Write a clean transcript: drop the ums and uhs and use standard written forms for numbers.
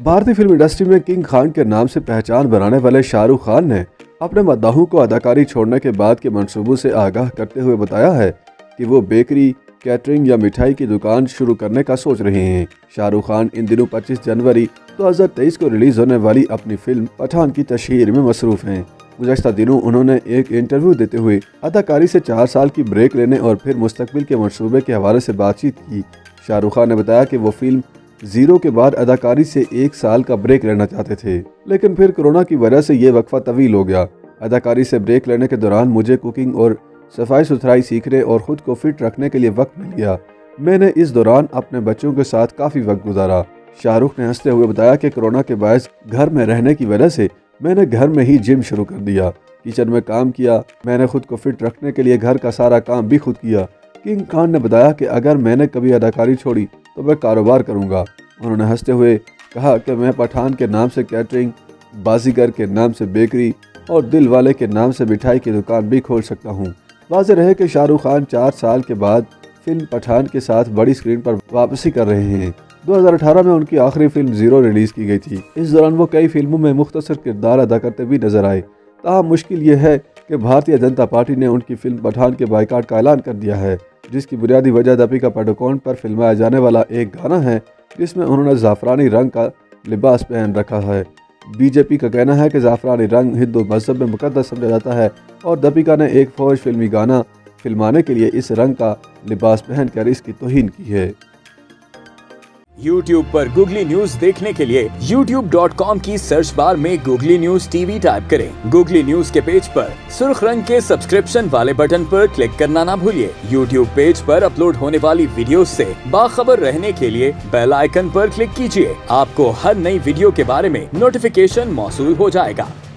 भारतीय film industry में king Khan के नाम से पहचान बनाने वाले शाहरुख खान ने अपने मद्दाहों को अदाकारी छोड़ने के बाद के मंसूबों से आगाह करते हुए बताया है कि वो बेकरी, कैटरिंग या मिठाई की दुकान शुरू करने का सोच रहे हैं। शाहरुख खान इन दिनों 25 जनवरी 2023 को रिलीज होने वाली अपनी फिल्म पठान की तशहीर में मसरूफ हैं। गुज़श्ता दिनों उन्होंने एक इंटरव्यू देते हुए अदाकारी से 4 साल की ब्रेक लेने और फिर मुस्तकबिल के मंसूबे के हवाले से बातचीत की। शाहरुख खान ने बताया कि वो फिल्म जीरो के बाद अदाकारी से 1 साल का ब्रेक लेना चाहते थे, लेकिन फिर कोरोना की वजह से ये वक्फा तवील हो गया। अदाकारी से ब्रेक लेने के दौरान मुझे कुकिंग और सफाई सुथराई सीखने और ख़ुद को फिट रखने के लिए वक्त मिल गया। मैंने इस दौरान अपने बच्चों के साथ काफ़ी वक्त गुजारा। शाहरुख ने हंसते हुए बताया कि कोरोना के बायस घर में रहने की वजह से मैंने घर में ही जिम शुरू कर दिया, किचन में काम किया। मैंने खुद को फिट रखने के लिए घर का सारा काम भी खुद किया। किंग खान ने बताया कि अगर मैंने कभी अदाकारी छोड़ी तो मैं कारोबार करूंगा। उन्होंने हंसते हुए कहा कि मैं पठान के नाम से कैटरिंग, बाजीगर के नाम से बेकरी और दिल वाले के नाम से मिठाई की दुकान भी खोल सकता हूं। वाज़ेह रहे कि शाहरुख खान 4 साल के बाद फिल्म पठान के साथ बड़ी स्क्रीन पर वापसी कर रहे हैं। 2018 में उनकी आखिरी फिल्म जीरो रिलीज़ की गई थी। इस दौरान वो कई फिल्मों में मुख्तसर किरदार अदा करते भी नजर आए। ताहम मुश्किल ये है कि भारतीय जनता पार्टी ने उनकी फिल्म पठान के बाइकाट का ऐलान कर दिया है, जिसकी बुनियादी वजह दीपिका पादुकोण पर फिल्माया जाने वाला एक गाना है जिसमें उन्होंने ज़ाफ़रानी रंग का लिबास पहन रखा है। बीजेपी का कहना है कि ज़ाफ़रानी रंग हिंदू मज़हब में मुक़द्दस समझा जाता है और दीपिका ने एक फौज फिल्मी गाना फिल्माने के लिए इस रंग का लिबास पहनकर इसकी तौहीन की है। YouTube पर गूगली न्यूज देखने के लिए youtube.com की सर्च बार में गूगली न्यूज टीवी टाइप करें। गूगली न्यूज के पेज पर सुर्ख रंग के सब्सक्रिप्शन वाले बटन पर क्लिक करना ना भूलिए। YouTube पेज पर अपलोड होने वाली वीडियोस से बाखबर रहने के लिए बेल आइकन पर क्लिक कीजिए। आपको हर नई वीडियो के बारे में नोटिफिकेशन मौसूल हो जाएगा।